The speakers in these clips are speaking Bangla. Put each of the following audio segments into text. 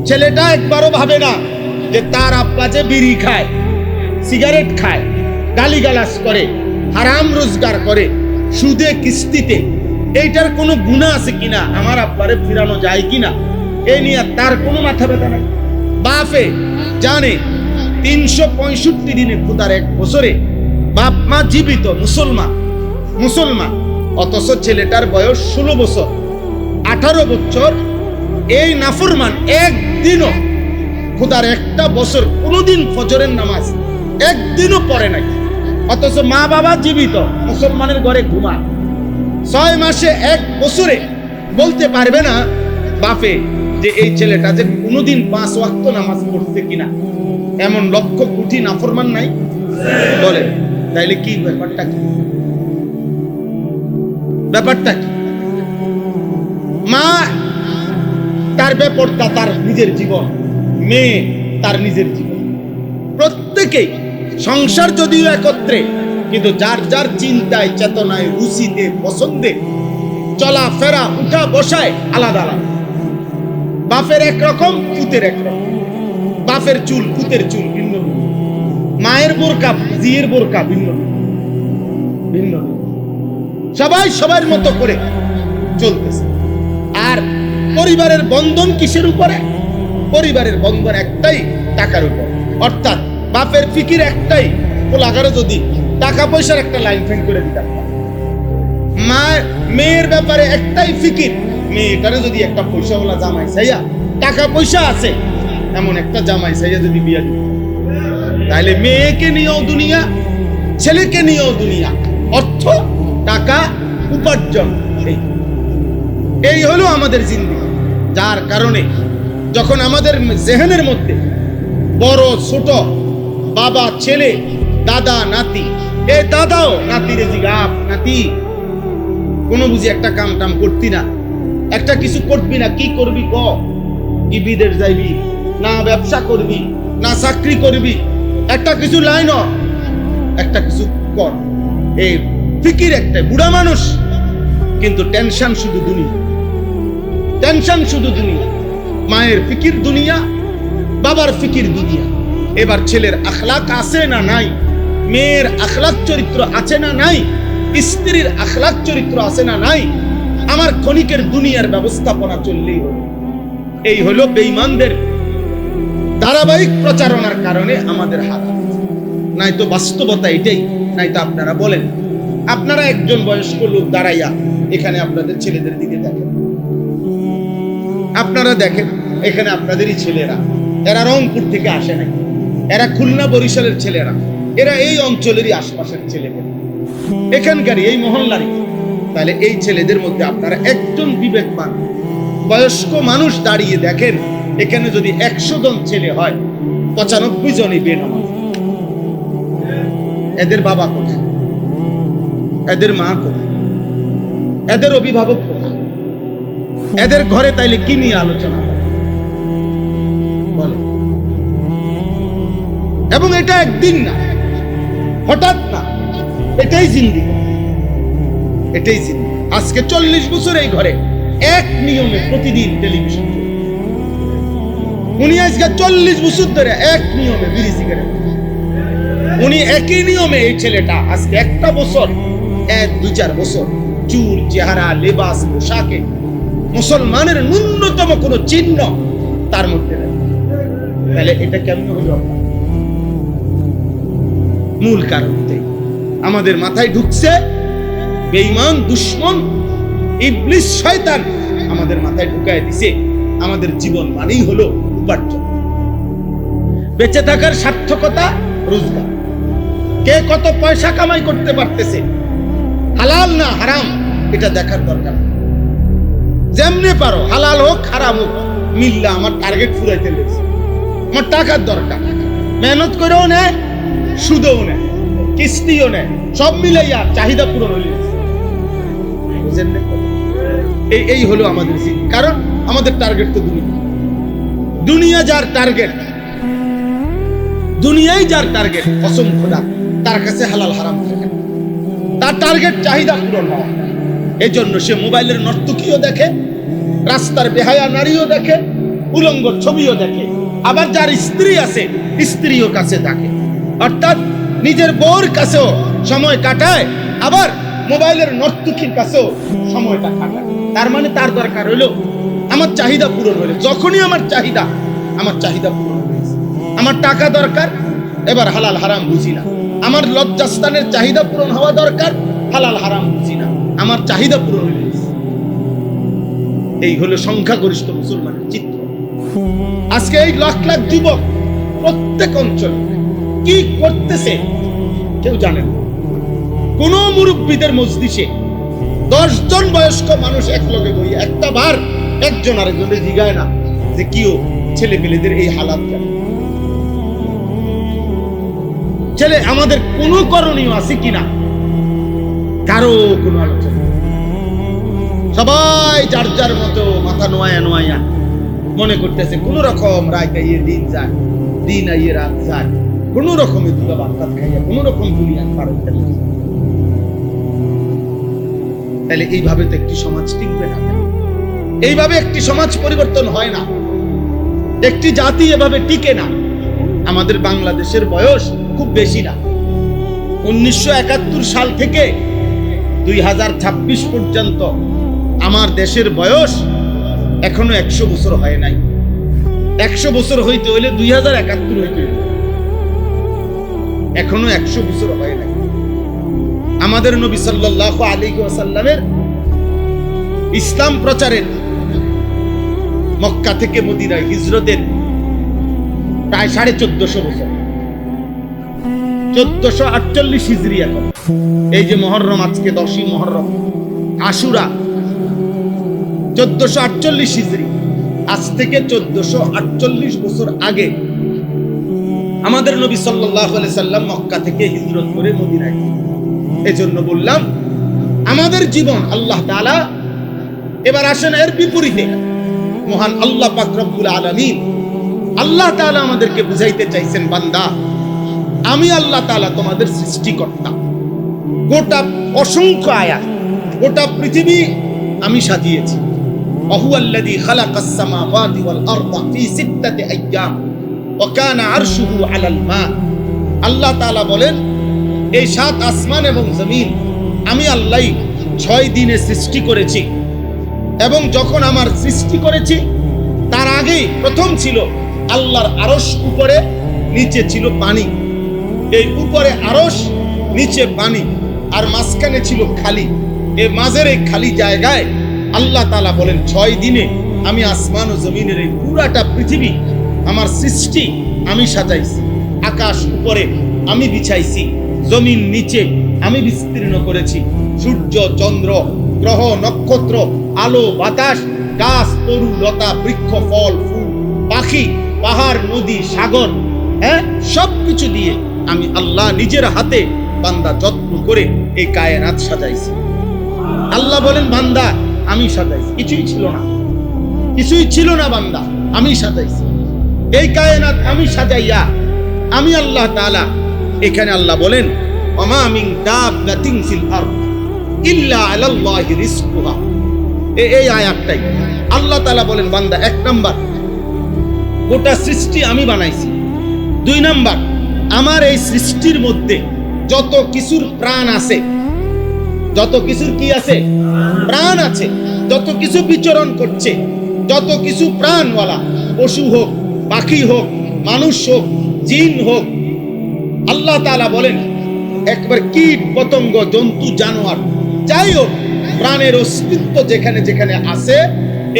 ছেলেটা একবারও ভাবে না যে তার আব্বা যে বিড়ি খায়, সিগারেট খায়, গালিগালাজ করে, হারাম রোজগার করে, সুদে কিস্তিতে, এইটার কোনো গুনাহ আছে কিনা, আমার আব্বারে ফিরানো যায় কিনা, এই নিয়ে তার কোনো মাথা ব্যথা নাই। বাপে জানে 365 দিনে খোদার এক বছরে বাপ মা জীবিত মুসলমান, অথচ ছেলেটার বয়স 16 বছর, 18 বছর, এই নাফরমান একদিনও খোদার একটা বছর কোনোদিন ফজরের নামাজ একদিনও পড়ে নাই। অথচ মা বাবা জীবিত, মুসলমানের ঘরে ঘুমা, 6 মাসে 1 বছরে বলতে পারবে না বাপে যে এই ছেলেটা যে কোনোদিন 5 ওয়াক্ত নামাজ পড়ছে কিনা। এমন লক্ষ কোটি নাফরমান নাই? বলে তাইলে কি ব্যাপারটা কি? মা তার ব্যাপারটা তার নিজের জীবন, মেয়ে তার নিজের জীবন, প্রত্যেকেই সংসার যদিও একত্রে, কিন্তু যার যার চিন্তায়, চেতনায়, রুচিতে, পছন্দে, চলাফেরা, উঠা বসায় আলাদা আলাদা। বাপের একরকম, পুতের একরকম। বাপের চুল, পুতের চুল ভিন্ন, মায়ের বোরকা, জিয়ের বোরকা ভিন্ন ভিন্ন, সবাই সবার মতো করে চলতেছে। আর পরিবারের বন্ধন কিসের উপরে? পরিবারের বন্ধন একটাই, টাকার উপর। অর্থাৎ বাপের ফিকির একটাই, পোলাগারে যদি টাকা পয়সার একটা লাইন ফেন করে দিতাম। মেয়ের ব্যাপারে একটাই ফিকির, মেয়েটারে যদি একটা পয়সাওয়ালা জামাই চাইয়া, টাকা পয়সা আছে এমন একটা জামাই চাইয়া যদি বিয়ে দিত, তাহলে মেয়েকে নিয়েও দুনিয়া, ছেলেকে নিয়েও দুনিয়া। অর্থ, টাকা, উপার্জন, এই হলো আমাদের জিন্দেগি। যার কারণে যখন আমাদের জেহেনের মধ্যে বড় ছোট, বাবা ছেলে, দাদা নাতি, এ দাদাও নাতিরে জিগাপ, নাতি কোনো বুঝি একটা কাম টাম করতি না, একটা কিছু করবি না, কি করবি ক? কি বিদেশ যাইবি, না ব্যবসা করবি, না চাকরি করবি, একটা কিছু লাইন, একটা কিছু কর। এই ফিকির একটাই। বুড়া মানুষ কিন্তু টেনশন শুধু দুনিয়া, টেনশন শুধু দুনিয়া। মায়ের ফিকির দুনিয়া, বাবার ফিকির দুনিয়া। এবার ছেলের আখলাক আছে না নাই, মেয়ের আখলাক চরিত্র আছে না নাই, স্ত্রীর আখলাক চরিত্র আছে না নাই, আমার ক্ষণিকের দুনিয়ার ব্যবস্থাপনা চললেই হলো। এই হলো বেঈমানদের ধারাবাহিক প্রচারণার কারণে আমাদের হাত। নাই তো বাস্তবতা এটাই। নাই তো আপনারা বলেন, আপনারা একজন বয়স্ক লোক দাঁড়াইয়া এখানে আপনাদের ছেলেদের দিকে দেখেন, আপনারা দেখেন এখানে আপনাদেরই ছেলেরা, এরা রংপুর থেকে আসে নাই, এরা খুলনা বরিশালের ছেলেরা, এরা এই অঞ্চলেরই আশপাশের ছেলেদের, এখানকারই, এই মহল্লারই। তাহলে এই ছেলেদের মধ্যে আপনারা একজন বিবেকবান বয়স্ক মানুষ দাঁড়িয়ে দেখেন, এখানে যদি 100 জন ছেলে হয়, 95 জনই বেনামাজ। এদের বাবা কোথায়? এদের মা কোথায়? এদের অভিভাবক কোথায়? এদের ঘরে তাইলে কি নিয়ে আলোচনা বলে? এবং এটা একদিন না, হঠাৎ না, এটাই জিন্দেগি, এটাই জিন্দেগি। আজকে 40 বছর এই ঘরে এক নিয়মে প্রতিদিন টেলিভিশন, উনি আজকে 40 বছর ধরে এক নিয়মে বিড়ি সিগারেট, উনি একই নিয়মে। এই ছেলেটা আজকে একটা বছর, 1-2-4 বছর চুল, চেহারা, লেবাস, পোশাকে মুসলমানের ন্যূনতম কোনো চিহ্ন তার মধ্যে নেই। তাহলে এটা কেমন হলো? মূল কারণ আমাদের মাথায় ঢুকছে বেঈমান, দুশমন, ইবলিস, শয়তান আমাদের মাথায় ঢুকায় দিছে আমাদের জীবন মানেই হলো উপার্জন, বেঁচে থাকার সার্থকতা, রোজগার। কে কত পয়সা কামাই করতে পারতেছে, হালাল না হারাম, এটা দেখার দরকার। যেমনে পারো, হালাল হোক হারাম হোক, মিল্লা আমার টার্গেট ফুরাইতে লেগেছে, আমার টাকার দরকার। মেহনত করেও নেয়, সুদেও নেয়, কিস্তিও নেয়, সব মিলাইয়া চাহিদা পূরণ হয়ে গেছে। এই হলো আমাদের জিনিস। কারণ আমাদের টার্গেট তো দুনিয়া। দুনিয়া যার টার্গেট, দুনিয়াই যার টার্গেট, কসম খোদা তার কাছে হালাল হারাম থাকে না। তার টার্গেট চাহিদা পূরণ হওয়া। এই জন্য সে মোবাইলের নর্তকীও দেখে, রাস্তার বেহায়া নারীও দেখে, উলঙ্গ ছবিও দেখে, আবার যার স্ত্রী আছে স্ত্রীও কাছে থাকে, অর্থাৎ নিজের বউর কাছেও সময় কাটায়, আবার মোবাইলের নর্তকীর কাছেও সময়টা কাটায়। তার মানে তার দরকার হইলো আমার চাহিদা পূরণ হলো। যখনই আমার চাহিদা পূরণ হয়েছে, আমার টাকা দরকার, এবার হালাল হারাম বুঝি না। আমার লজ্জাস্থানের চাহিদা পূরণ হওয়া দরকার, হালাল হারাম বুঝি না, আমার চাহিদা পূরণ হয়েছে। এই হলো সংখ্যাগরিষ্ঠ মুসলমানের চিত্র। আজকে এই লাখ লাখ যুবক প্রত্যেক অঞ্চলে কি করতেছে কেউ জানে না। কোন মুরব্বীদের মজলিসে 10 জন বয়স্ক মানুষ একলগে বই একটা বার একজন আরেকজনের জিগায় না যে কিও ছেলে পেলেদের এই হালাত কেন। ছেলে আমাদের কোনো করণীয় আছে কিনা কারো কোনো আলোচনা। সবাই যার যার মতো মাথা নোয়া মনে করতেছে কোন রকম রায় খাইয়ে দিন যায়, দিন আইয়ে রাত যায়, কোন রকমে দুটো বার্তা খাইয়া কোন রকম দুনিয়া পার হইতে। তাহলে এইভাবে তো একটি সমাজ টিকবে না, এইভাবে একটি সমাজ পরিবর্তন হয় না, একটি জাতি এভাবে টিকে না। আমাদের বাংলাদেশের বয়স খুব বেশি না। 1971 সাল থেকে 2026 পর্যন্ত আমার দেশের বয়স এখনো 100 বছর হয় নাই। 100 বছর হইতে হইলে 2071 হইতে হইলে, এখনো 100 বছর হয় নাই। আমাদের নবী সাল্লাল্লাহু আলাইহি ওয়াসাল্লামের ইসলাম প্রচারের মক্কা থেকে মদিনায় হিজরতের প্রায় 1450 বছর, 1448 হিজরি। এখন এই যে মুহররম, আজকে 10ই মুহররম, আশুরা 1448 হিজরি। আজ থেকে 1448 বছর আগে আমাদের নবী সাল্লাল্লাহু আলাইহি সাল্লাম মক্কা থেকে হিজরত করে মদিনায়। এজন্য বললাম আমাদের জীবন আল্লাহ তাআলা, এবার আসেন এর বিপরীতে মহান আল্লাহ পাক রব্বুল আলামিন, আল্লাহ তাআলা আমাদেরকে বুঝাইতে চাইছেন, বান্দা আমি আল্লাহ তাআলা তোমাদের সৃষ্টিকর্তা। গোটা অসংখ্য আয়াত, গোটা পৃথিবী আমি সাজিয়েছি। ওয়াহুয়াল্লাযী খালাকাস সামাওয়াতি ওয়াল আরদা ফি সিত্তাতি আইয়াম ওয়া কানা আরশুহু আলাল মা। আল্লাহ তাআলা বলেন এই 7 আসমান এবং জমিন আমি আল্লাহই 6 দিনে সৃষ্টি করেছি। এবং যখন আমার সৃষ্টি করেছি তার আগে প্রথম ছিল আল্লাহর আরশ উপরে, নিচে ছিল পানি। এই উপরে আরশ, নিচে পানি, আর মাঝখানে ছিল খালি। এই মাঝের এই খালি জায়গায় আল্লাহ তাআলা বলেন 6 দিনে আমি আসমান ও জমিনের এই পুরাটা পৃথিবী আমার সৃষ্টি আমি সাজাইছি। আকাশ উপরে আমি বিছাইছি, জমিন নিচে আমি বিস্তীর্ণ করেছি। সূর্য, চন্দ্র, গ্রহ, নক্ষত্র, আলো, বাতাস, গাছ, তরু, লতা, বৃক্ষ, ফল, ফুল, পাখি, পাহাড়, নদী, সাগর, সবকিছু দিয়ে আমি আল্লাহ নিজের হাতে বান্দা যত্ন করে এই কায়নাত সাজাইছি। আল্লাহ বলেন বান্দা আমি সাজাইছি, কিছুই ছিল না বান্দা, আমি সাজাইছি এই কায়নাত। আমি সাজাইয়া আমি আল্লাহ তাআলা, এখানে আল্লাহ বলেন ওমা মিন দাব্বাতিন ফিল আরদ ইল্লা আলাল্লাহি রিজকুহা। এই আয়াতটাই আল্লাহ তাআলা বলেন বান্দা 1 নাম্বার গোটা সৃষ্টি আমি বানাইছি। 2 নাম্বার আমার এই সৃষ্টির মধ্যে যত কিছুর প্রাণ আছে, যত কিছুর কি আছে, প্রাণ আছে, যত কিছু বিচরণ করছে, যত কিছু প্রাণওয়ালা, পশু হোক, পাখি হোক, মানুষ হোক, জিন হোক, আল্লাহ তাআলা বলেন একবার কীট পতঙ্গ, জন্তু, জানোয়ার যাই হোক, প্রাণের অস্তিত্ব যেখানে যেখানে আছে,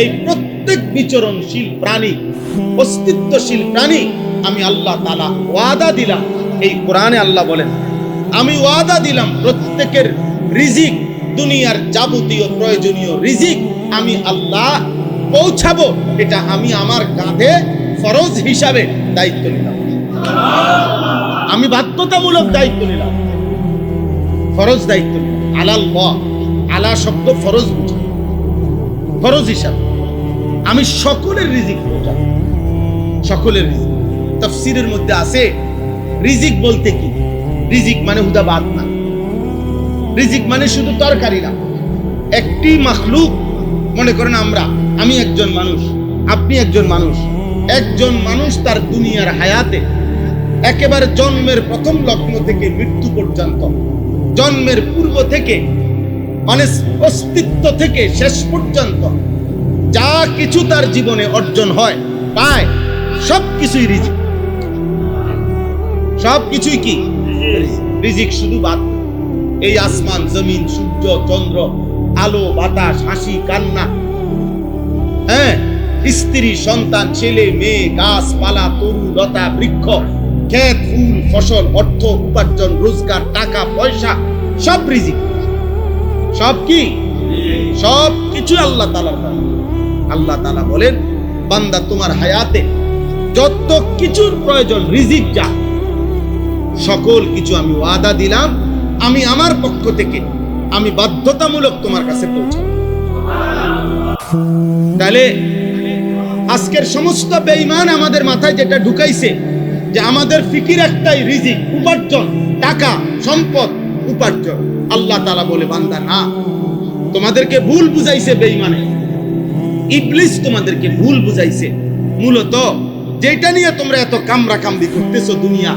এই প্রত্যেক বিচরণশীল প্রাণী, অস্তিত্বশীল প্রাণী আমি আল্লাহ তাআলা ওয়াদা দিলাম। এই কোরআনে আল্লাহ বলেন আমি ওয়াদা দিলাম প্রত্যেকের রিজিক, দুনিয়ার যাবতীয় প্রয়োজনীয় রিজিক আমি আল্লাহ পৌঁছাবো। এটা আমি আমার কাঁধে ফরজ হিসাবে দায়িত্ব নিলাম, আমি বাধ্যতামূলক দায়িত্ব নিলাম, ফরজ দায়িত্ব নিলাম। আলাল্লাহ, আলা শব্দ ফরজ বুঝায়, ফরজ হিসাবে আমি সকলের রিজিক পৌঁছাবো, সকলের রিজিক। তাফসীরের মধ্যে আছে রিজিক বলতে কি, রিজিক মানে হুদা ভাত না, রিজিক মানে শুধু তরকারি না। একটি মাখলুক, মনে করেন আমি একজন মানুষ, আপনি একজন মানুষ, একজন মানুষ তার দুনিয়ার হায়াতে একেবারে জন্মের প্রথম লগ্ন থেকে মৃত্যু পর্যন্ত, জন্মের পূর্ব থেকে মানে অস্তিত্ব থেকে শেষ পর্যন্ত যা কিছু তার জীবনে অর্জন হয় পায়, সবকিছুই রিজিক। সবকিছুই কি রিজিক। শুধু বাদ এই আসমান জমিন, সূর্য চন্দ্র, আলো বাতাস, হাসি কান্না, হ্যাঁ, স্ত্রী সন্তান, ছেলে মেয়ে, গাছপালা, তরু লতা বৃক্ষ, ক্ষেত ফুল ফসল, অর্থ উপার্জন, রোজগার, টাকা পয়সা, সব রিজিক। সব কি? সব কিছু আল্লাহ তাআলার দান। আল্লাহ তাআলা বলেন, বান্দা তোমার হায়াতে যত কিছুর প্রয়োজন রিজিক যা, সকল কিছু আমি ওয়াদা দিলাম, আমি আমার পক্ষ থেকে আমি বাধ্যতামূলক তোমার কাছে পৌঁছাবো। তাহলে আজকের সমস্ত বেঈমান আমাদের মাথায় যেটা ঢুকাইছে যে আমাদের ফিকির একটাই রিজিক, উপার্জন, টাকা সম্পদ উপার্জন। আল্লাহ তাআলা বলে, বান্দা না, তোমাদেরকে ভুল বুঝাইছে বেঈমানে, ইবলিস তোমাদেরকে ভুল বুঝাইছে। মূলত যেটা নিয়ে তোমরা এত কামরা কামড়ি করতেছো দুনিয়া,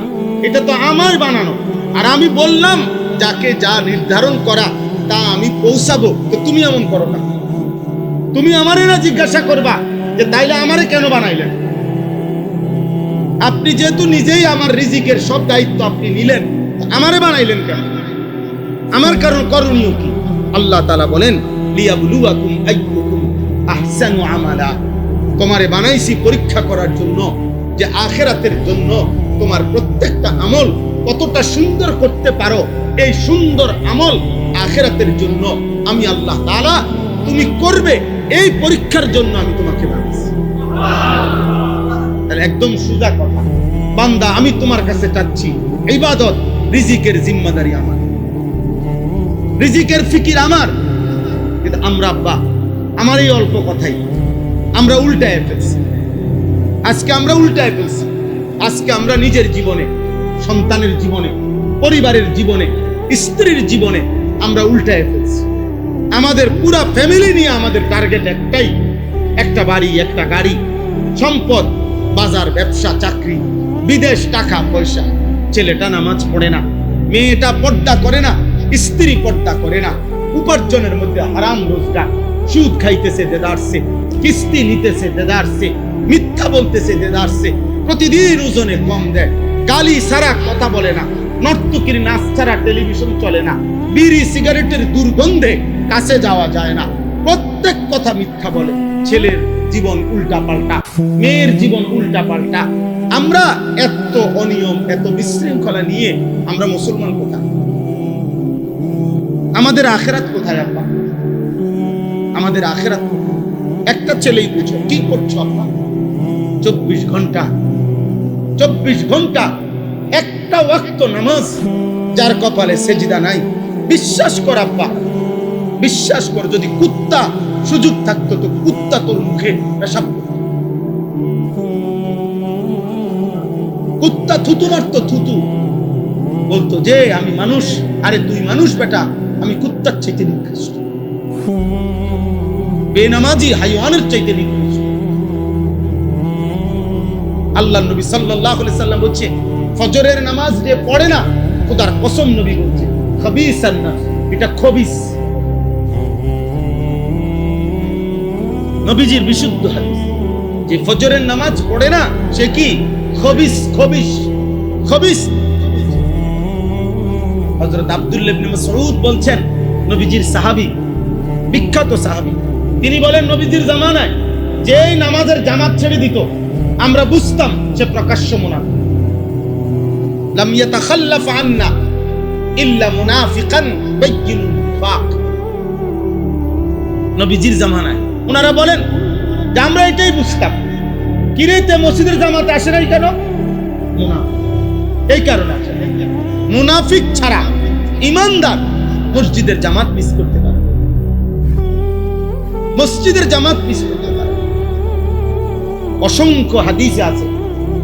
এটা তো আমার বানানো। আর আমি বললাম যাকে যা নির্ধারণ করা তা আমি পৌঁছাবো, তো তুমি এমন করো না। তুমি আমারে না জিজ্ঞাসা করবা যে তাইলে আমারে কেন বানাইলেন? আপনি যেহেতু নিজেই আমার রিজিকের সব দায়িত্ব আপনি নিলেন, আমারে বানাইলেন কেন? আমার কারণ করণীয় কি? আল্লাহ তাআলা বলেন, লিয়াবলুয়াকুম আইয়ুকুম আহসানু আমালা। তোমারে বানাইছি পরীক্ষা করার জন্য যে আখিরাতের জন্য তোমার প্রত্যেকটা আমল কতটা সুন্দর করতে পারো। এই সুন্দর আমল আখিরাতের জন্য আমি আল্লাহ তাআলা তুমি করবে এই পরীক্ষার জন্য আমি তোমাকে বানাইছি। তাহলে একদম সোজা কথা, বান্দা আমি তোমার কাছে চাচ্ছি ইবাদত, রিজিকের জিম্মাদারি আমার, রিজিকের ফিকির আমার। কিন্তু আমরা আব্বা আমার এই অল্প কথাই আমরা উল্টায় ফেলছি। আজকে আমরা উল্টায় ফেলছি। আজকে আমরা নিজের জীবনে, সন্তানের জীবনে, পরিবারের জীবনে, স্ত্রীর জীবনে আমরা উল্টায় ফেলছি। আমাদের পুরা ফ্যামিলি নিয়ে আমাদের টার্গেট একটাই, একটা বাড়ি, একটা গাড়ি, সম্পদ, বাজার, ব্যবসা, চাকরি, বিদেশ, টাকা পয়সা। ছেলেটা নামাজ পড়ে না, মেয়েটা পর্দা করে না, স্ত্রী পর্দা করে না, উপার্জনের মধ্যে হারাম রোজগার, সুদ খাইতেছে দেদারছে, কিস্তি নিতেছে দেদারছে, মিথ্যা বলতেছে দেদারছে, প্রতিদিন ওজনে কম দেয়, গালি ছাড়া কথা বলে না, নর্তকীর নাচ ছাড়া টেলিভিশন চলে না, বিড়ি সিগারেটের দুর্গন্ধে কাছে যাওয়া যায় না, প্রত্যেক কথা মিথ্যা বলে। ছেলের জীবন উল্টা পাল্টা, মেয়ের জীবন উল্টা পাল্টা। আমরা এত অনিয়ম, এত বিশৃঙ্খলা নিয়ে আমরা মুসলমান কোথায়? আমাদের আখিরাত কোথায় আব্বা? আমাদের আখিরাত একটা ছেলেই বুঝো কি করছো আব্বা? 24 ঘন্টা 24 ঘন্টা একটা ওয়াক্ত নামাজ যার কপালে সেজদা নাই, বিশ্বাস কর আব্বা, বিশ্বাস কর, যদি কুত্তা সুযোগ থাকতো তো কুত্তা তোর মুখে পেশাব করত। কুত্তা থুতু মারতো, থুতু বলতো যে আমি মানুষ। আরে তুই মানুষ বেটা, আমি কুত্তার চাইতে নিকৃষ্ট, বেনামাজি হাইওয়ানের চাইতে নিকৃষ্ট। আল্লাহ নবী সাল্লাল্লাহু আলাইহি সাল্লাম বলছে, ফজরের নামাজ যে পড়ে না, খোদার কসম নবী বলছে, খবিসান নাস, এটা খবিস। নবীজির বিশুদ্ধ হাদিস, যে ফজরের নামাজ পড়ে না সে কি? খবিস, খবিস, খবিস। হযরত আব্দুল্লাহ ইবনে মাসউদ বলছেন, নবীজির সাহাবী, বিখ্যাত সাহাবী, তিনি বলেন নবীজির জামানায় যে নামাজের জামাত ছেড়ে দিত আমরা বুঝতাম সে প্রকাশ্য মুনাফিক। লাম ইয়াতাখাল্লাফ আন্না ইল্লা মুনাফিকান বাইয়িনুল নিফাক। নবীজির জামানায় ওনারা বলেন যে আমরা এটাই বুঝতাম, কিরে তে মসজিদের জামাতে আসে নাই কেন? মুনাফিক। এই কারণে আসে। মুনাফিক ছাড়া ইমানদার মসজিদের জামাত মিস করতে পারে, মসজিদের জামাত মিস করতে পারে। অসংখ্য হাদিসে আছে,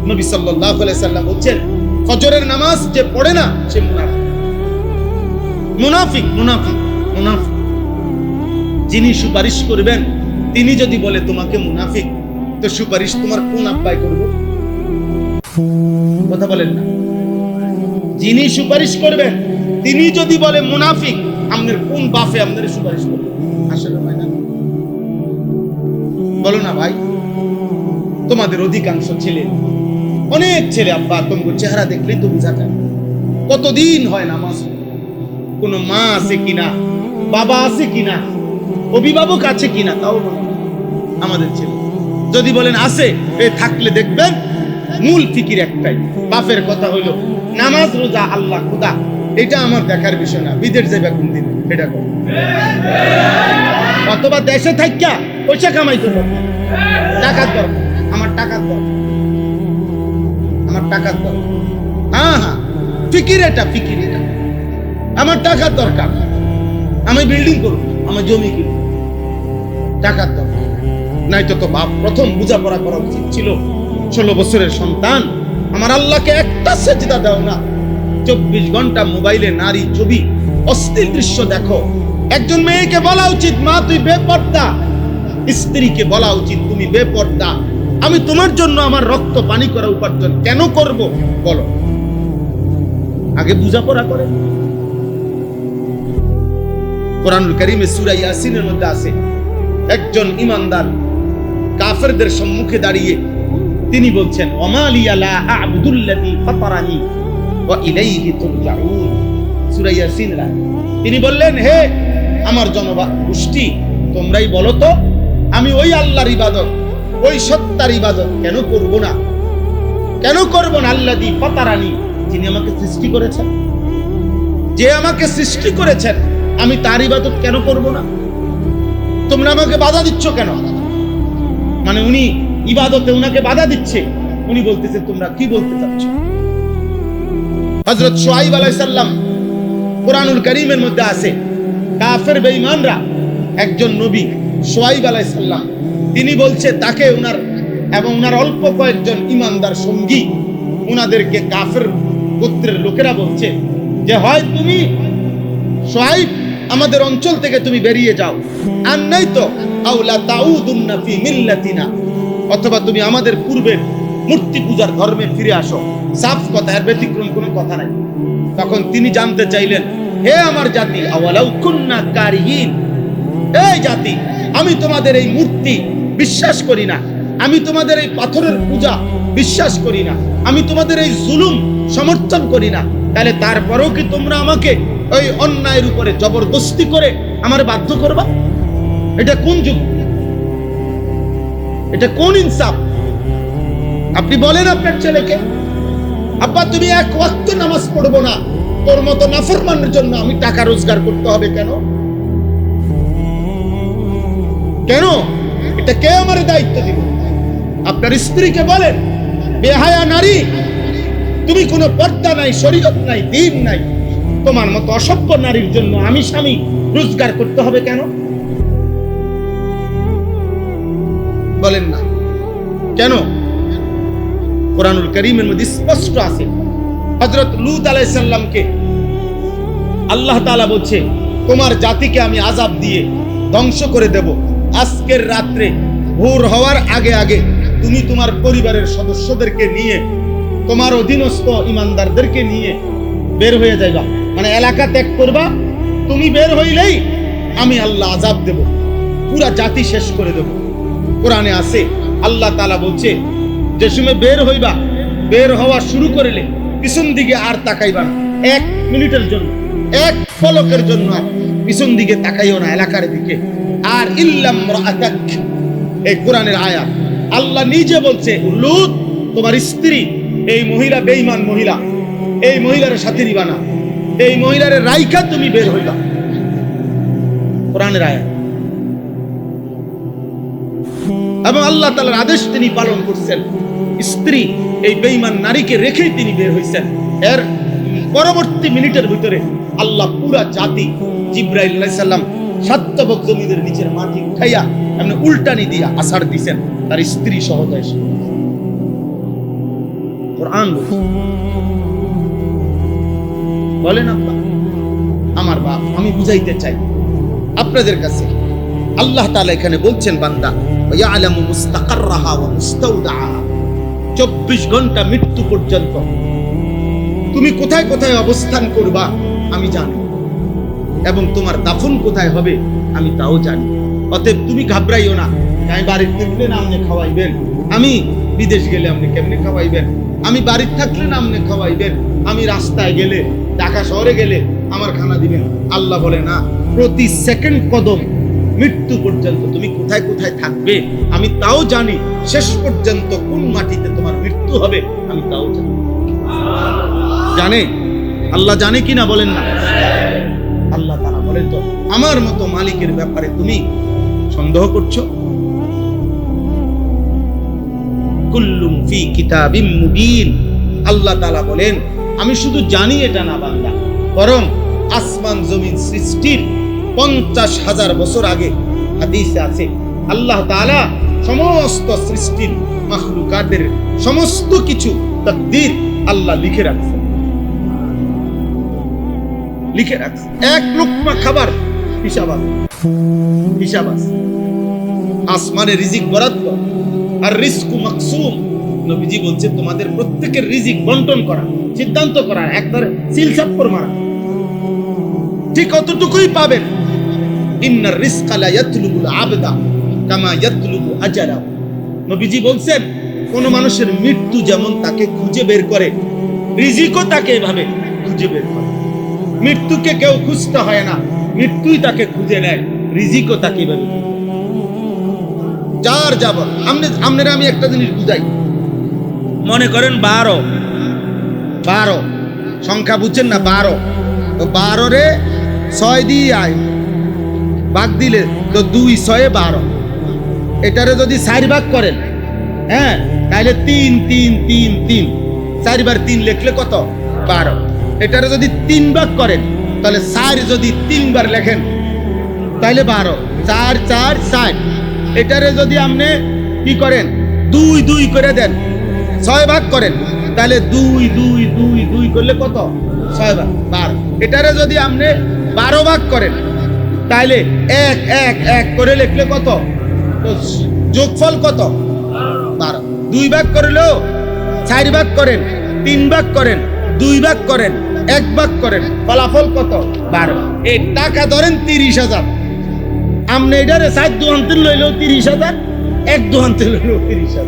নবী সাল্লাল্লাহু আলাইহি সাল্লাম বলেন, ফজরের নামাজ যে পড়ে না সে মুনাফিক, মুনাফিক, মুনাফিক, মুনাফিক। যিনি সুপারিশ করবেন তিনি যদি বলে তোমাকে মুনাফিক, তো সুপারিশ তোমার কোন আব্বাই করবে? কথা বলেন না। যিনি সুপারিশ করবেন তিনি যদি বলে মুনাফিক, আপনার কোন বাপে আপনার সুপারিশ করবে? আসলে হয় না। বলো না ভাই, তোমাদের অধিকাংশ ছেলে, অনেক ছেলে আব্বা তোমার চেহারা দেখলেই তো বোঝা যায় কতদিন হয় নামাজ, কোনো মা আছে কিনা, বাবা আছে কিনা, অভিভাবক আছে কিনা তাও বলে না। আমাদের ছেলে যদি বলেন আছে, এ থাকলে দেখবেন মূল ফিকির একটাই, বাপের কথা হইল নামাজ রোজা আল্লাহ খোদা, এটা আমার দেখার বিষয় না, বিদেশ যাবে কোন দিন এটা কর, অথবা দেশে থাইকা পয়সা কামাই করবো, টাকার দরকার, আমার টাকার দরকার, আমার টাকার দরকার। হ্যাঁ হ্যাঁ, ফিকির এটা, ফিকির এটা, আমার টাকার দরকার, আমি বিল্ডিং করব, আমার জমি কিনব, টাকার দরকার। নাই তো বাপ প্রথম বোঝাপড়া করা উচিত ছিল, 16 বছরের সন্তান, আমার আল্লাহকে একটা সেজদা দাও না, 24 ঘন্টা মোবাইলে নারী ছবি অশ্লীল দৃশ্য দেখো। একজন মেয়েকে বলা উচিত মা তুই বেপর্দা, স্ত্রীকে বলা উচিত তুমি বেপর্দা, আমি তোমার জন্য আমার রক্ত পানি করা উপার্জন কেন করব বলো, আগে বোঝাপড়া করে। কোরআনুল কারীমে সূরা ইয়াসিনের মধ্যে আছে, একজন ঈমানদার কাফেরদের সম্মুখে দাঁড়িয়ে তিনি বলছেন ওমা লিয়া লা আ'বুদুল্লাযী ফাতারানি ওয়া ইলাইহি তুরজাউন। সূরা ইয়াসিন তিনি বললেন, হে আমার জনগোষ্ঠী, তোমরাই বলো তো আমি ওই আল্লাহর ইবাদত, ওই সত্তার ইবাদত কেন করব না, কেন করব না? আল্লাযী ফাতারানি, যিনি আমাকে সৃষ্টি করেছেন, যে আমাকে সৃষ্টি করেছেন, আমি তার ইবাদত কেন করব না? তোমরা আমাকে বাধা দিচ্ছ কেন? মানে উনি ইবাদতে উনাকে বাধা দিচ্ছে, উনি বলতেছে তোমরা কি বলতে চাচ্ছ? হযরত শুআয়ব আলাইহিস সালাম কোরআনুল কারীমের মধ্যে আছে, কাফের বেঈমানরা একজন নবী শুআয়ব আলাইহিস সালাম, তিনি বলছে তাকে উনার এবং উনার অল্প কয়েকজন ঈমানদার সঙ্গী উনাদেরকে কাফের গোত্রের লোকেরা বলছে যে হয় তুমি শুআয়ব আমাদের অঞ্চল থেকে তুমি বেরিয়ে যাও, আর নাই তো আওলা তাউদুন্না ফি মিল্লাতিনা, অথবা তুমি আমাদের পূর্বের মূর্তি পূজার ধর্মে ফিরে আসো। সাফ কথা, এর ব্যতিক্রম কোনো কথা নাই। তখন তিনি জানতে চাইলেন, হে আমার জাতি, আওয়ালাউ কুন্না কারিহিন, এই জাতি, আমি তোমাদের এই মূর্তি বিশ্বাস করি না, আমি তোমাদের এই পাথরের পূজা বিশ্বাস করি না, আমি তোমাদের এই জুলুম সমর্থন করি না, তাহলে তারপরেও কি তোমরা আমাকে ওই অন্যায়ের উপরে জবরদস্তি করে আমার বাধ্য করবা? এটা কোন যুগ? এটা কোন ইনসাফ? আপনি বলেন আপনার ছেলেকে, আব্বা তুমি এক ওয়াক্ত নামাজ পড়বো না, তোর মতো নাফরমানের জন্য আমি টাকা রোজগার করতে হবে কেন? কেন? এটা কে আমার দায়িত্ব দিব? আপনার স্ত্রীকে বলেন, বেহায়া নারী, তুমি কোনো পর্দা নাই, শরীয়ত নাই, দ্বীন নাই, তোমার মতো অসভ্য নারীর জন্য আমি স্বামী রোজগার করতে হবে কেন? বলেন না কেন? কোরআনুল কারীমের মধ্যে স্পষ্ট আছে, হযরত লূত আলাইহিস সালামকে আল্লাহ তাআলা বলছে তোমার জাতিকে আমি আযাব দিয়ে ধ্বংস করে দেব, আজকের রাত্রে ভোর হওয়ার আগে আগে তুমি তোমার পরিবারের সদস্যদেরকে নিয়ে, তোমার অধীনস্থ ঈমানদারদেরকে নিয়ে বের হয়ে যাইবা, মানে এলাকা ত্যাগ করবা। তুমি বের হইলেই আমি আল্লাহ আযাব দেব, পুরা জাতি শেষ করে দেব। কোরআনে আছে, আল্লাহ তাআলা বলছে যে সময় বের হইবা, বের হওয়া শুরু করলে পিছন দিকে আর তাকাইবা না, 1 মিনিটের জন্য, 1 পলকের জন্য পিছন দিকে তাকাইও না এলাকার দিকে। আর ইল্লাম রাআতাক, এই কোরআনের আয়াত, আল্লাহ নিজে বলছে লূত তোমার স্ত্রী, এই মহিলা বেঈমান মহিলা, এই মহিলার সাথে নিবা না, এই মহিলার রাইখা তুমি বের হইবা। কোরআনের আয়াত। এবং আল্লাহ তাআলার আদেশ তিনি পালন করছেন, স্ত্রী এই বেঈমান নারীকে রেখেই তিনি বের হইছেন। এর পরবর্তী মিনিটের ভিতরে আল্লাহ পুরা জাতি, জিবরাইল আলাইহিস সালাম সাতবক জমিনের নিচের মাটি উঠাইয়া এমনি উল্টানি দিয়া আছাড় দিছেন তার স্ত্রী সহজে। কোরআন বলেন আব্বা, আমার বাপ, আমি বুঝাইতে চাই আপনাদের কাছে, আল্লাহ তাআলা এখানে বলছেন বান্দা ওয়া ইয়ালামু মুস্তাকাররাহা ওয়া মুস্তাওদাআহা। 24 ঘন্টা মৃত্যু পর্যন্ত তুমি কোথায় কোথায় অবস্থান করবা আমি জানি, এবং তোমার দাফন কোথায় হবে আমি তাও জানি। অতএব তুমি ঘাবড়াইও না, আমি বাড়ির থাকলে না আপনি খাওয়াইবেন, আমি বিদেশ গেলে আপনি কেমনে খাওয়াইবেন, আমি বাড়ির থাকলে না আপনি খাওয়াইবেন, আমি রাস্তায় গেলে ঢাকা শহরে গেলে আমার খানা দিবেন। আল্লাহ বলে না, প্রতি সেকেন্ড কদম মৃত্যু পর্যন্ত তুমি কোথায় কোথায় থাকবে আমি তাও জানি, শেষ পর্যন্ত কোন মাটিতে তোমার মৃত্যু হবে আমি তাও জানি। জানে আল্লাহ, জানে কিনা বলেন না? আল্লাহ তাআলা বলেন, তো আমার মতো মালিকের ব্যাপারে তুমি সন্দেহ করছো? কুল্লুম ফি কিতাবিম মুবিন। আল্লাহ তাআলা বলেন, আমি শুধু জানি এটা না বান্দা, বরং আসমান জমিন সৃষ্টির 50,000 বছর আগে হাদিসে আছে আল্লাহ তাআলা সমস্ত সৃষ্টির মাখলুকাতের সমস্ত কিছু তাকদীর আল্লাহ লিখে রাখছে, লিখে রাখছে। এক লোকমা খাবার হিসাব আছে, হিসাব আছে। আসমানে রিজিক বরাদ্দ, আর রিজকু মাকসুম। নবীজি বলছে তোমাদের প্রত্যেকের রিজিক বন্টন করা, সিদ্ধান্ত করা, একবারে সিল চাপ্পর মারা, ঠিক কতটুকুই পাবেন। ইন্নার রিজকা লা ইয়াতলুবুল আবদা কামা ইয়াতলুবু আজারাহু। নবীজি বলছেন কোন মানুষের মৃত্যু যেমন তাকে খুঁজে বের করে, রিজিকও তাকে এভাবে খুঁজে বের করে। মৃত্যুকে কেউ খুঁজতে হয় না, মৃত্যুই তাকে খুঁজে নেয়, রিজিকও তাকে এভাবে। যার যাব আপনারা আমি একটা জিনিস বুঝাই, মনে করেন 12 সংখ্যা বুঝছেন না, 12 তো 12 রে 6 দিয়ে আয় ভাগ দিলে তো 2 6 12। এটারে যদি 4 ভাগ করেন, হ্যাঁ, তাহলে 3 3 3 3, 4 বার 3 লিখলে কত? 12। এটারে যদি 3 ভাগ করেন, তাহলে 4 যদি 3 বার লেখেন তাহলে 12, 4 4 60। এটারে যদি আপনি কি করেন 2 2 করে দেন, 6 ভাগ করেন, তাহলে 2 2 2 2 করলে কত? 6 ভাগ 12। এটারে যদি আপনি 12 ভাগ করেন, তাহলে 1 1 1 করে লিখলে কত? তো যোগফল কত? 12। 2 ভাগ করলেও 4 ভাগ করেন, 3 ভাগ করেন, 2 ভাগ করেন, 1 ভাগ করেন, ফলাফল কত? 12। এই টাকা ধরেন 30,000, আপনি এটারে 4 দুহান্তে লইলেও 30,000, 1 দুহান্তে লইলেও 30,000।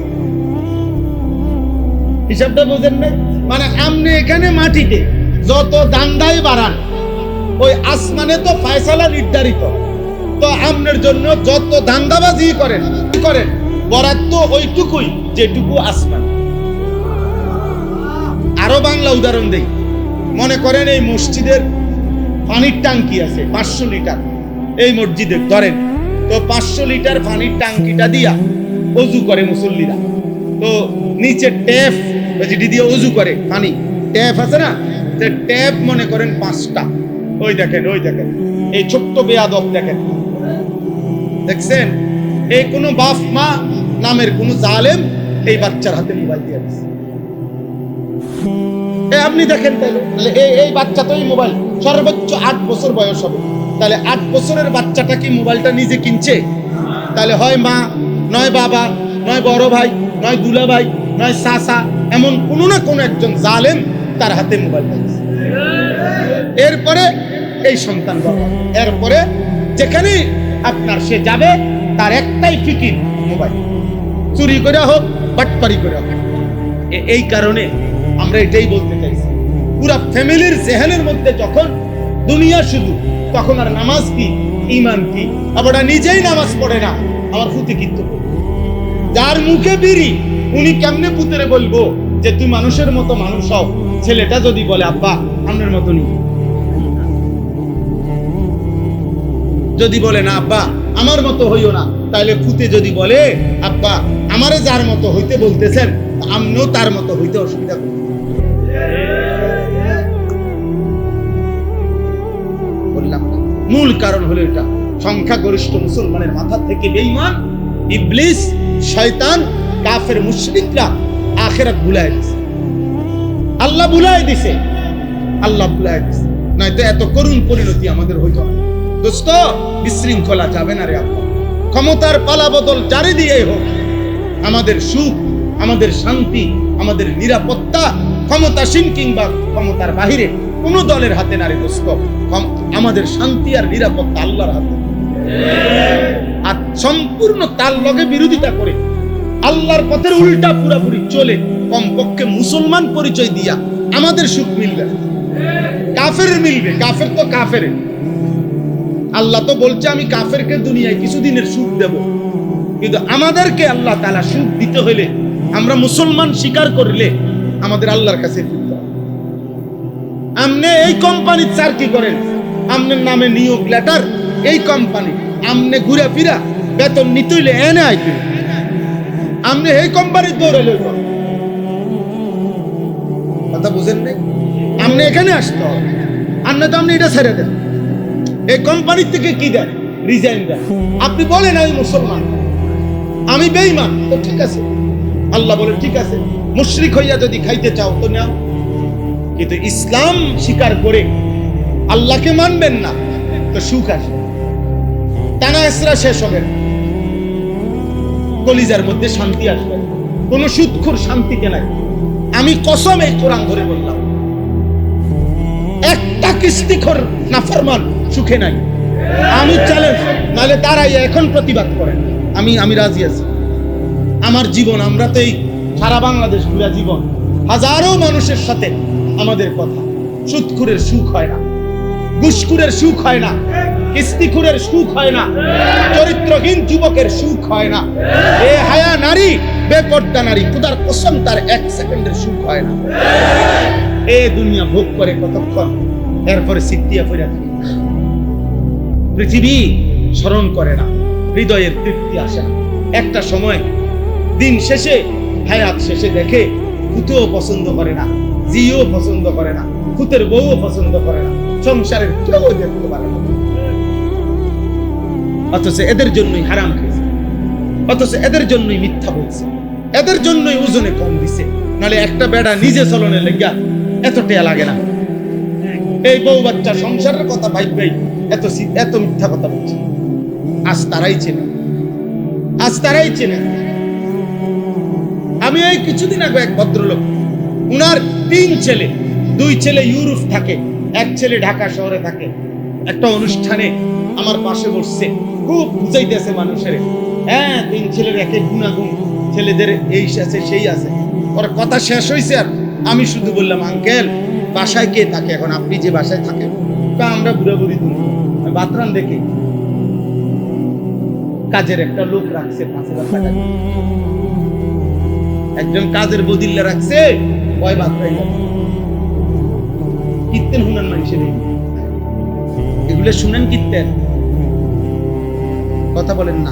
হিসাবটা বুঝেন না? মানে আপনি এখানে মাটিতে যত দান্দাই বাড়ান, ওই আসমানে তো ফয়সালা নির্ধারিত। তো আপনার জন্য যত দান্দাবাজি করেন বরাদ্দ ওইটুকুই যেটুকু আসমান। আরো বাংলা উদাহরণ দেই, মনে করেন এই মসজিদের পানির ট্যাঙ্কি আছে 500 লিটার, এই মসজিদে ধরেন তো 500 লিটার পানির ট্যাঙ্কিটা দিয়া ওযু করে মুসল্লিরা। তো নিচে ট্যাপ যেটি দিয়ে ওযু করে পানি, ট্যাপ আছে না, ট্যাপ মনে করেন 5টা। ওই দেখেন এই ছোট্ট বেয়াদব দেখেন, দেখছেন? এই কোনো বাপ মা নামের কোন জালেম এই বাচ্চার হাতে মোবাইল দিয়ে দিচ্ছে। আপনি দেখেন তাহলে এই বাচ্চা তো এই মোবাইল সর্বোচ্চ 8 বছর বয়স হবে, তাহলে 8 বছরের বাচ্চাটা কি মোবাইলটা নিজে কিনছে? তাহলে হয় মা, নয় বাবা, নয় বড় ভাই, নয় দুলা ভাই, নয় চাচা, এমন কোনো না কোনো একজন জালেম তার হাতে মোবাইল দিচ্ছে। এরপরে এই সন্তান বাবা, এরপরে যেখানে আপনার সে যাবে তার একটাই ফিকির মোবাইল, চুরি করে হোক বাটপারি করে হোক। এই কারণে আমরা এটাই বলতে চাইছি, পুরা ফ্যামিলির জেহেনের মধ্যে যখন দুনিয়া শুধু, তখন আর নামাজ কি, ঈমান কি? আবার নিজেই নামাজ পড়ে না, আমার ফুতে কিন্তু যার মুখে বিড়ি, উনি কেমনে পুতরে বলবো যে তুই মানুষের মতো মানুষ হও? ছেলেটা যদি বলে আব্বা আপনার মতো নি, যদি বলে না আব্বা আমার মতো হইও না, তাহলে ফুতে যদি বলে আব্বা আমারে যার মতো হইতে বলতেছেন, আমিও তার মতো হইতে অসুবিধা করি। বললাম মূল কারণ হলো এটা, সংখ্যাগরিষ্ঠ মুসলমানের মাথা থেকে বেঈমান, ইবলিস, শয়তান, কাফের, মুশরিকরা আখিরাত ভুলায় দিছে। আল্লাহ ভুলায় দিছে, আল্লাহ ভুলায় দিছে, নয়তো এত করুণ পরিণতি আমাদের হইতো না। দোস্ত, বিশৃঙ্খলা যাবে না রে আব্বা, ক্ষমতার পালাবদল জারি দিয়ে হোক, আমাদের সুখ, আমাদের শান্তি, আমাদের নিরাপত্তা ক্ষমতাসীন কিংবা ক্ষমতার বাহিরে কোন দলের হাতে না রে দোস্ত। আমাদের শান্তি আর নিরাপত্তা আল্লাহর হাতে। আর সম্পূর্ণ তার লগে বিরোধিতা করে আল্লাহর পথের উল্টা পুরাপুরি চলে কমপক্ষে মুসলমান পরিচয় দিয়া আমাদের সুখ মিলবে না, কাফের মিলবে। কাফের তো কাফের, আল্লাহ তো বলছে আমি কাফেরকে দুনিয়ায় কিছুদিনের সুখ দেব, কিন্তু আমাদেরকে আল্লাহ তাআলা সুখ দিতে হইলে আমরা মুসলমান স্বীকার করলে আমাদের আল্লাহর কাছে ফিরতে হবে। আপনি এই কোম্পানির চাকরি করেন, আপনার নামে নিয়োগ লেটার, এই কোম্পানি আপনি ঘুরে ফিরা বেতন নিতে হইলে এনে আইতে, আপনি এই কোম্পানির দৌড়ালে কথা বুঝেন নাই, আপনি এখানে আসতে হবে। আর না তো আপনি এটা ছেড়ে দেন, এই কোম্পানির থেকে কি দেন, রিজাইন দেন। আপনি বলেন আমি মুসলমান, আমি বেঈমান, তো ঠিক আছে, আল্লাহ বলে ঠিক আছে, মুশরিক হইয়া যদি খাইতে চাও তো নাও, কিন্তু ইসলাম স্বীকার করে আল্লাহকে মানবেন না তো সুখ আসবে, টানা হেসরা শেষ হবে, কলিজার মধ্যে শান্তি আসবে, কোন সুদখোর শান্তিতে নাই। আমি কসম এই কোরআন ধরে বললাম, একটা কিস্তিখোর নাফরমান সুখে নাই। আমি চ্যালেঞ্জ, নাহলে তারাই এখন প্রতিবাদ করেন, আমি রাজি আছি। আমার জীবন, আমরা তো এই সারা বাংলাদেশ ঘুরা জীবন, হাজারো মানুষের সাথে আমাদের কথা। সুদখোরের সুখ হয় না, ঘুষখোরের সুখ হয় না, কিস্তিখোরের সুখ হয় না, চরিত্রহীন যুবকের সুখ হয় না, এ হায়া নারী, বেপর্দা নারী, খোদার কসম তার এক সেকেন্ডের সুখ হয় না। এ দুনিয়া ভোগ করে কতক্ষণ, এরপরে সিদ্ধিয়া ফিরে থাকে। পৃথিবী স্মরণ করে না, হৃদয়ের তৃপ্তি আসে না। একটা সময় দিন শেষে, হায়াত শেষে দেখে ভূতও পছন্দ করে না, জিও পছন্দ করে না, ভূতের বউও পছন্দ করে না, সংসারের কেউ দেখতে পারে না। অথচ এদের জন্যই হারাম খেয়েছে, অথচ এদের জন্যই মিথ্যা বলছে, এদের জন্যই ওজনে কম দিছে। নাহলে একটা বেড়া নিজে চলনের লেগা এত টেয়া লাগে না। এই বউ বাচ্চা সংসারের কথা ভাই এত মিথ্যা কথা বলছে। আজ তারাই চেনে, আজ তারাই চেনে। আমি এই কিছুদিন আগে এক ভদ্রলোক, উনার 3 ছেলে, 2 ছেলে ইউরোপ থাকে, 1 ছেলে ঢাকা শহরে থাকে। একটা অনুষ্ঠানে আমার পাশে বসছে, খুব বুঝাইতেছে মানুষের, হ্যাঁ 3 ছেলের এক এক গুণাগুণ, ছেলেদের এই আছে সেই আছে। ওর কথা শেষ হয়েছে আর আমি শুধু বললাম, আঙ্কেল বাসায় কে থাকে এখন, আপনি যে বাসায় থাকেন? আমরা বুড়া বুড়ি বাতরান দেখে কাজের একটা লোক রাখছে 5,000 টাকা, একজন কাজের বদিল্লা রাখছে, কয় বাতরাই কীর্তেন শুনেন মানুষের, এগুলো শুনেন কীর্তেন, কথা বলেন না।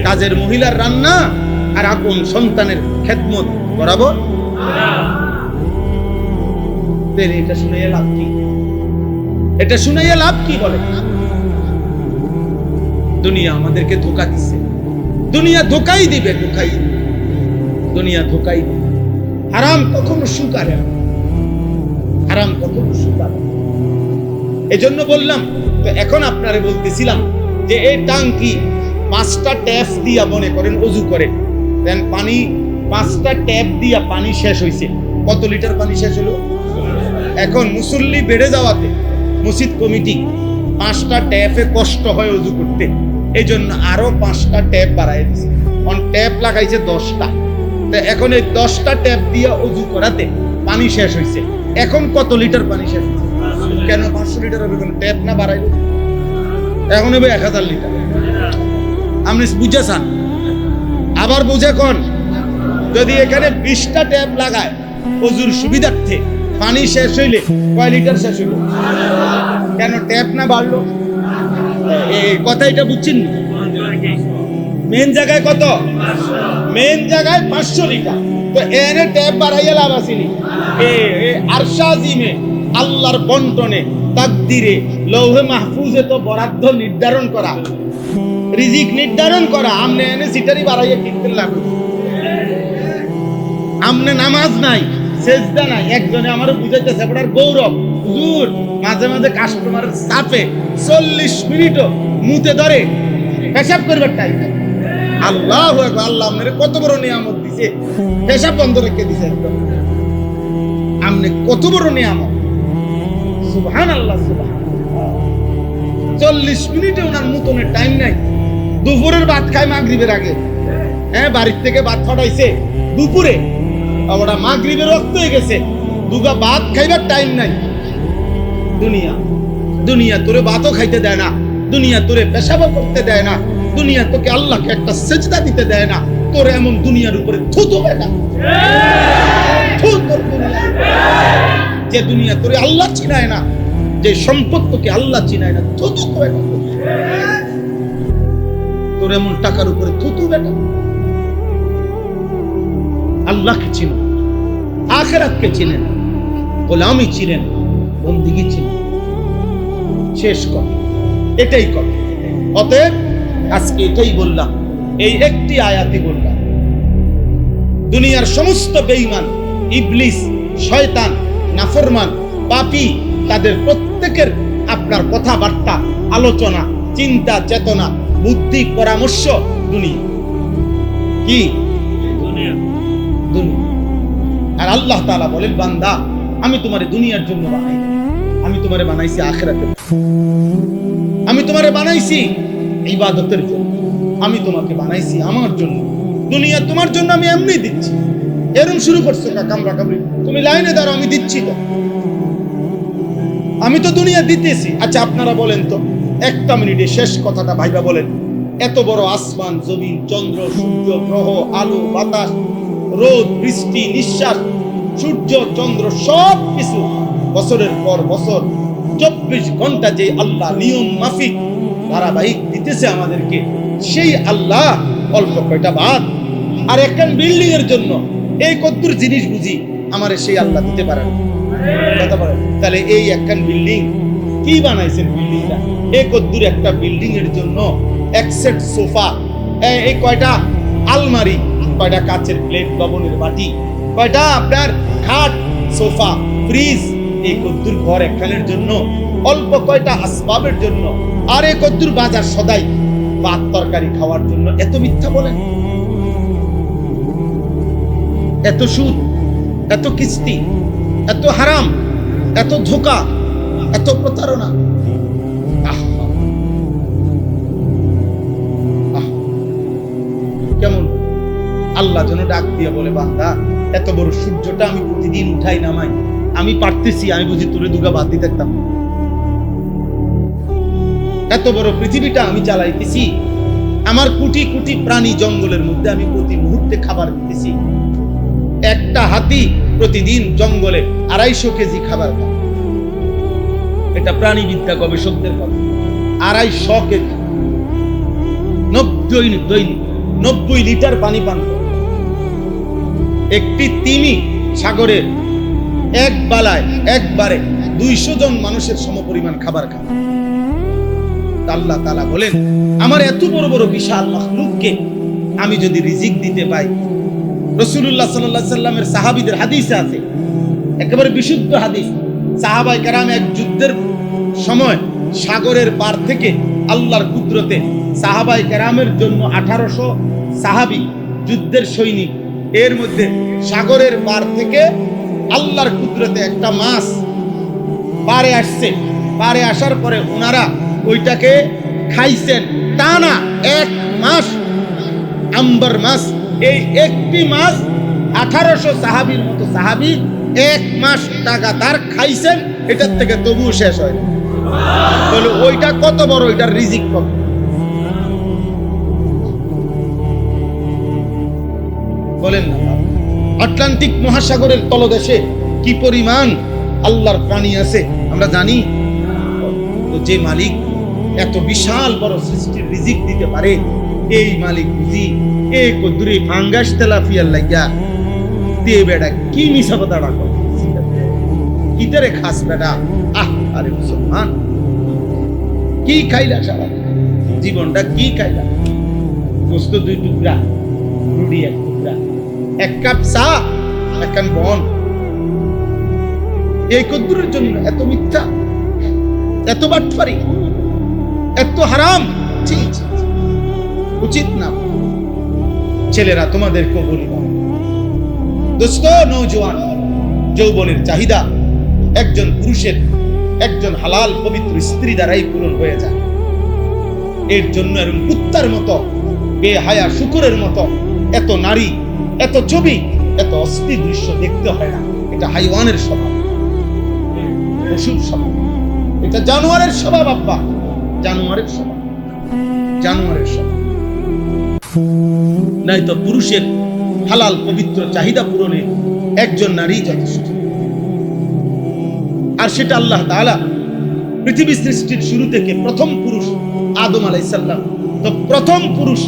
কাজের মহিলার রান্না আর আপন সন্তানের খেদমত বরাবর। এটা শুনে লাভ কি? এটা শুনে লাভ কি বলে? দুনিয়া আমাদেরকে ধোঁকা দিচ্ছে, দুনিয়া ধোঁকাই দিবে, দুনিয়া ধোঁকাই দিবে। হারাম কখনো সুখ আনে না, হারাম কখনো সুখ আনে। এজন্য বললাম, তো এখন আপনারে বলতেছিলাম যে এই টাঙ্কি 5টা ট্যাপ দিয়া মনে করেন অজু করে দেন, পানি 5টা ট্যাপ দিয়া পানি শেষ হয়েছে, কত লিটার পানি শেষ হলো? এখন মুসল্লি বেড়ে যাওয়াতে মসজিদ কমিটি 5টা ট্যাপে কষ্ট হয় অজু করতে, এই জন্য আরো 5টা ট্যাপ বাড়াই দিছে, ট্যাপ লাগাইছে 10টা। এখন এই 10টা ট্যাপ দিয়ে অজু করাতে পানি শেষ হয়েছে। এখন কত লিটার পানি শেষ হয়েছে? কেন 500 লিটার হবে? কেন ট্যাপ না বাড়াইল? এখন হবে 1000 লিটার। আপনি বুঝে চান? আবার বুঝে কোন, যদি এখানে 20টা ট্যাপ লাগায় অজুর সুবিধার্থে, পানি শেষ হইলে কয় লিটার শেষ হইল? কেন ট্যাপ না বাড়লো? এই কথাটা বুঝছেন? মেন জায়গায় কত? মেন জায়গায় 500 লিটার। তো এনে ট্যাপ বাড়াইয়া লাভ আসেনি। আরশাজিমে আল্লাহর বন্টনে, তাকদিরে, লৌহে মাহফুজে তো বরাদ্দ নির্ধারণ করা, রিজিক নির্ধারণ করা। আমনে এনে সিটারি বাড়াইয়া কিনতে লাভ, আমনে নামাজ নাই, সেজদা নাই। একজনে আমারও বুঝাইতেছে, আপনার গৌরব হুজুর মাঝে মাঝে কাস্টমারের চাপে 40 মিনিটও মুতে ধরে পেশাব করবার টাইম নাই। আল্লাহু আকবার, আল্লাহ আপনারে কত বড় নিয়ামত দিছে, পেশাব বন্ধ রেখে দিছে একদম। আপনি কত বড় নিয়ামত, সুবহানাল্লাহ সুবহানাল্লাহ। 40 মিনিটে ওনার মুতনের টাইম নাই। দুপুরের ভাত খায় মাগরিবের আগে, হ্যাঁ বাড়ির থেকে ভাত ফাটাইছে দুপুরে, ওটা মাগরিবের রক্ত হয়ে গেছে, দুগা ভাত খাইবার টাইম নাই। দুনিয়া তোরে ভাতও খাইতে দেয় না, দুনিয়া তোরে পেশাবও করতে দেয় না, দুনিয়া তোকে আল্লাহকে একটা সেজদা দিতে দেয় না। তোর এমন দুনিয়ার উপরে থুতু বেটা, থু তোর দুনিয়া। যে দুনিয়া তোরে আল্লাহ চিনায় না, যে সম্পদ তোকে আল্লাহ চিনায় না, থুতু বেটা। তোর এমন টাকার উপরে থুতু বেটা। আল্লাহকে চিনো, আখিরাতকে চিনেন, গোলামি চিনেন, বন্দিগি চিনেন। শেষ কথা, এটাই কথা। অতএব আজকে এটাই বললাম, এই একটি আয়াতই বললাম। দুনিয়ার সমস্ত বেঈমান, ইবলিস, শয়তান, নাফরমান, পাপী, তাদের প্রত্যেকের আপনার কথাবার্তা, আলোচনা, চিন্তা, চেতনা, বুদ্ধি, পরামর্শ দুনিয়া। কি দুনিয়া? আর আল্লাহ তাআলা বলেন, বান্দা আমি তোমারে দুনিয়ার জন্য বানাই, আমি তোমারে বানাইছি আখিরাতের, আমি তোমারে বানাইছি ইবাদতের জন্য, আমি তোমাকে বানাইছি আমার জন্য। দুনিয়া তোমার জন্য আমি এমনি দিচ্ছি। এরকম শুরু করছো কামরা কামড়ি, তুমি লাইনে দাঁড়াও, আমি দিচ্ছি তো, আমি তো দুনিয়া দিতেছি। আচ্ছা আপনারা বলেন তো, একটা মিনিটে শেষ কথাটা ভাইবা বলেন, এত বড় আসমান, জমিন, চন্দ্র, সূর্য, গ্রহ, আলো, বাতাস, রোদ, বৃষ্টি, নিঃশ্বাস, সূর্য, চন্দ্র, সব কিছু বছরের পর বছর 24 ঘন্টা যে আল্লাহ নিয়ম মাফিক ধারাবাহিক দিতেছে আমাদেরকে, সেই আল্লাহ অল্প কয়টা বাদ আর একখান বিল্ডিং এর জন্য এই কদ্দুর জিনিস বুঝি আমারে সেই আল্লাহ দিতে পারে না? কথা বলেন। তাহলে এই একখান বিল্ডিং কি বানাইছেন? বিল্ডিংটা এই কদ্দুর একটা বিল্ডিং এর জন্য এক সেট সোফা, এই কয়টা আলমারি, কয়টা কাচের প্লেট, লবণের বাটি, কয়টা আপনার খাট, সোফা, ফ্রিজ, এই কদ্দুর ঘর একখানের জন্য, অল্প কয়টা আসবাবের জন্য, আর এই কদ্দুর বাজার সদাই ভাত তরকারি খাওয়ার জন্য। এত মিথ্যা বলেন, এত সুদ, এত কিস্তি, এত হারাম, এত ধোঁকা, এত প্রতারণা। কেমন আল্লাহ যেন ডাক দিয়ে বলে, বান্দা এত বড় সূর্যটা আমি প্রতিদিন উঠাই নামাই, আমি পারতেছি, আমি বুঝি তোরে দুগা বাদ দিতে থাকতাম? এত বড় পৃথিবীটা আমি চালাইতেছি, আমার কোটি কোটি প্রাণী জঙ্গলের মধ্যে আমি প্রতি মুহূর্তে খাবার দিতেছি। একটা হাতি প্রতিদিন জঙ্গলে 250 কেজি খাবার খায়, এটা প্রাণীবিদ্যা গবেষকদের কথা। 250 কেজি, 90 লিটার পানি পান করে। একটি তিমি সাগরের এক বালায় একবারে 200 জন মানুষের সমপরিমাণ খাবার খায়। আল্লাহ তাআলা বলেন, আমার এত বড় বড় বিশাল মাখলুককে আমি যদি রিজিক দিতে পাই। রাসূলুল্লাহ সাল্লাল্লাহু আলাইহি সাল্লামের সাহাবীদের হাদিসে আছে, একেবারে বিশুদ্ধ হাদিস, সাহাবায়ে কেরাম এক যুদ্ধের সময় সাগরের পার থেকে আল্লাহর কুদরতে সাহাবায়ে কেরামের জন্য 1800 সাহাবী যুদ্ধের সৈনিক, এর মধ্যে সাগরের পার থেকে আল্লাহর কুদরতে একটা মাছ পারে আসছে। পারে আসার পরে ওনারা ওইটাকে খাইছেন টানা 1 মাস, আম্বার মাছ। এই একটি মাছ 1800 সাহাবীর মতো সাহাবী 1 মাস লাগাতার খাইছেন, এটার থেকে তবুও শেষ হয় না। বলে ওইটা কত বড়, ওইটার রিজিক কত? বলেন না। আটলান্টিক মহাসাগরের তলদেশে কি পরিমাণ আল্লাহর প্রাণী আছে আমরা জানি। তো যে মালিক এত বিশাল বড় সৃষ্টির রিজিক দিতে পারে, এই মালিক বুঝি এই কদ্দুরি ফাঙ্গাস তেলাপিয়ার লাগিয়া দিয়ে বেড়া কি মিছা কথা রাখো, কিতারে খাস বেড়া। আরে মুসলমান, কি খাইলা সারা জীবনটা? কি খাইলা? গোস্ত 2 টুকরা, রুটি 1 টুকরা, 1 কাপ চা, 1 কান বন। এই কদ্দুরের জন্য এত মিথ্যা, এত বাটপারি, এত হারাম। উচিত না। ছেলেরা তোমাদেরকেও বলি দোস্ত, নওজোয়ান যৌবনের চাহিদা একজন পুরুষের একজন হালাল পবিত্র স্ত্রী দ্বারাই পূরণ হয়ে যায়। এর জন্য এরকম কুত্তার মতো, বেহায়া শুকুরের মতো এত নারী, এত ছবি, এত অস্থির দৃশ্য দেখতে হয় না। এটা হাইওয়ানের স্বভাব, পশুর স্বভাব, এটা জানোয়ারের স্বভাব। আব্বা, জানোয়ারের স্বভাব, জানোয়ারের স্বভাব। নাই তো পুরুষের হালাল পবিত্র চাহিদা পূরণে একজন নারী যথেষ্ট। আর সেটা আল্লাহ তাআলা পৃথিবী সৃষ্টির শুরু থেকে প্রথম পুরুষ আদম আলাইহিস সালাম, তো প্রথম পুরুষ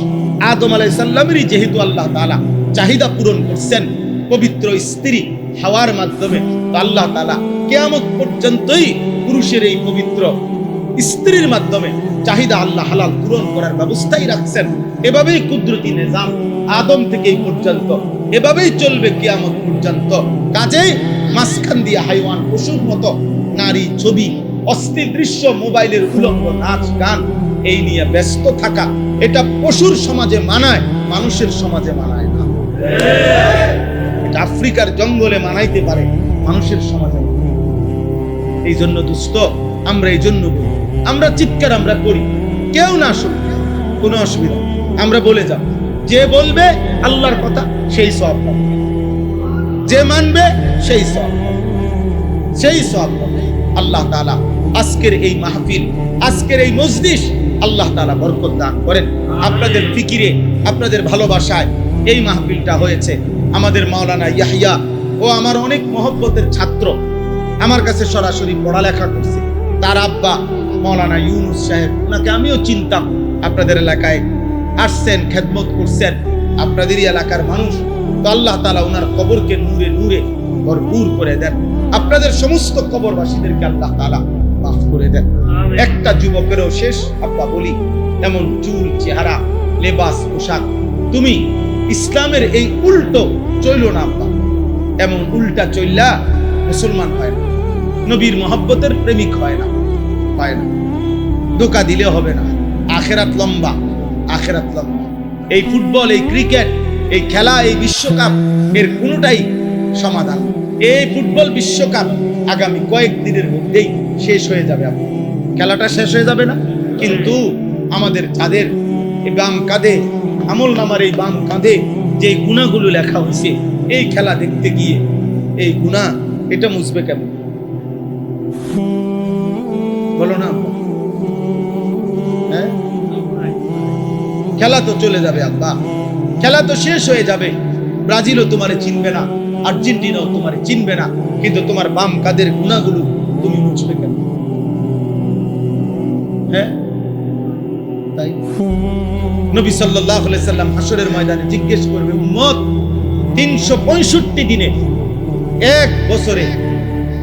আদম আলাইহিস সালামেরই যেহেতু আল্লাহ তাআলা চাহিদা পূরণ করছেন পবিত্র স্ত্রী হাওয়ার মাধ্যমে, তো আল্লাহ তাআলা কিয়ামত পর্যন্তই পুরুষের এই পবিত্র স্ত্রীর মাধ্যমে চাহিদা আল্লাহ হালাল পূরণ করার ব্যবস্থাই রাখছেন। এভাবেই কুদরতি নিজাম আদম থেকে এই পর্যন্ত এভাবেই চলবে কিয়ামত পর্যন্ত। কাজেই মাঝখান দিয়ে হাইওয়ান পশুর মতো নারী, ছবি, অস্থির দৃশ্য, মোবাইলের উলঙ্গ নাচ গান এই নিয়ে ব্যস্ত থাকা, এটা পশুর সমাজে মানায়, মানুষের সমাজে মানায় না। এটা আফ্রিকার জঙ্গলে মানাইতে পারে, মানুষের সমাজে। এই জন্য দোস্ত, আমরা এই জন্য বলি, আমরা চিৎকার আমরা করি, কেউ না শুনবে, কোনো অসুবিধা, আমরা বলে যাব। যে বলবে আল্লাহর কথা সেই সওয়াব পাবে, যে মানবে সেই সওয়াব পাবে, সেই সওয়াব পাবে। আল্লাহ তাআলা আজকের এই মাহফিল, আজকের এই মজলিস আল্লাহ তাআলা বরকত দান করেন। আপনাদের ফিকিরে, আপনাদের ভালোবাসায় এই মাহফিলটা হয়েছে। আমাদের মাওলানা ইয়াহইয়া ও আমার অনেক মহব্বতের ছাত্র, আমার কাছে সরাসরি পড়ালেখা করছে। তার আব্বা মাওলানা ইউনুস সাহেব, ওনাকে আমিও চিনতাম। আপনাদের এলাকায় আসছেন, খেদমত করছেন, আপনাদেরই এলাকার মানুষ। তো আল্লাহ তাআলা ওনার কবরকে নূরে নূরে ভরপুর করে দেন। আপনাদের সমস্ত কবরবাসীদেরকে আল্লাহ তাআলা মাফ করে দেন। একটা যুবকেরও শেষ আব্বা বলি, এমন চুল, চেহারা, লেবাস, পোশাক, তুমি ইসলামের এই উল্টো চইল না আব্বা। এমন উল্টা চইল্লা মুসলমান হয় না, নবীর মহব্বতের প্রেমিক হয় না, হয় না। ধোঁকা দিলে হবে না। আখেরাত লম্বা, আখেরাত লম্বা। এই ফুটবল, এই ক্রিকেট, এই খেলা, এই বিশ্বকাপ, এর কোনোটাই সমাধান। এই ফুটবল বিশ্বকাপ আগামী কয়েকদিনের মধ্যেই শেষ হয়ে যাবে। খেলাটা শেষ হয়ে যাবে না? কিন্তু আমাদের যাদের এই বাম কাঁধে, আমল নামার এই বাম কাঁধে যে গুণাগুলো লেখা হয়েছে, এই খেলা দেখতে গিয়ে এই গুনাহ এটা মুছবে কেমন? বলো না। হ্যাঁ, খেলা তো চলে যাবে আব্বা, খেলা তো শেষ হয়ে যাবে। ব্রাজিলও তোমারে চিনবে না, আর্জেন্টিনাও তোমারে চিনবে না, কিন্তু তোমার বাম কাদের গুনাহগুলো তুমি মুছবে কেন? হ্যাঁ, তাই নবী সাল্লাল্লাহু আলাইহি সাল্লাম হাসরের ময়দানে জিজ্ঞেস করবে, উম্মত 365 দিনে, এক বছরে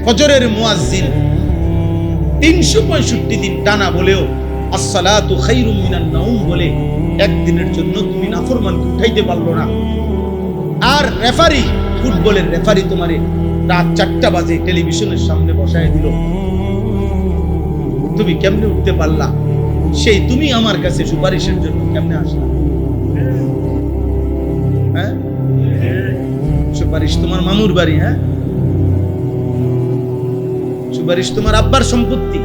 ফজরের মুয়াজ্জিন 365 দিন টানা বলেও আসসালাতু খায়রুম মিনান নাওম বলে একদিনের জন্য তুমি নাফরমানকে উঠাইতে পারলো না। আর রেফারি, ফুটবলের রেফারি তোমারে রাত 4টা বাজে টেলিভিশনের সামনে বসায় দিল, তুমি কেমনে উঠতে পারলা? সেই তুমি আমার কাছে সুপারিশের জন্য কেমনে আসলা? হ্যাঁ, সুপারিশ তোমার মামুর বাড়ি, হ্যাঁ, সুপারিশ তোমার আব্বার সম্পত্তি।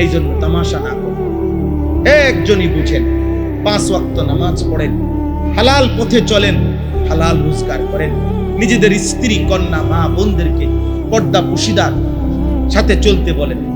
এই জন্য তামাশা না করো। একজনই বুঝেন, 5 ওয়াক্ত নামাজ পড়েন, হালাল পথে চলেন, হালাল রোজগার করেন, নিজেদের স্ত্রী, কন্যা, মা, বোনদেরকে পর্দা পুশিদার সাথে চলতে বলেন।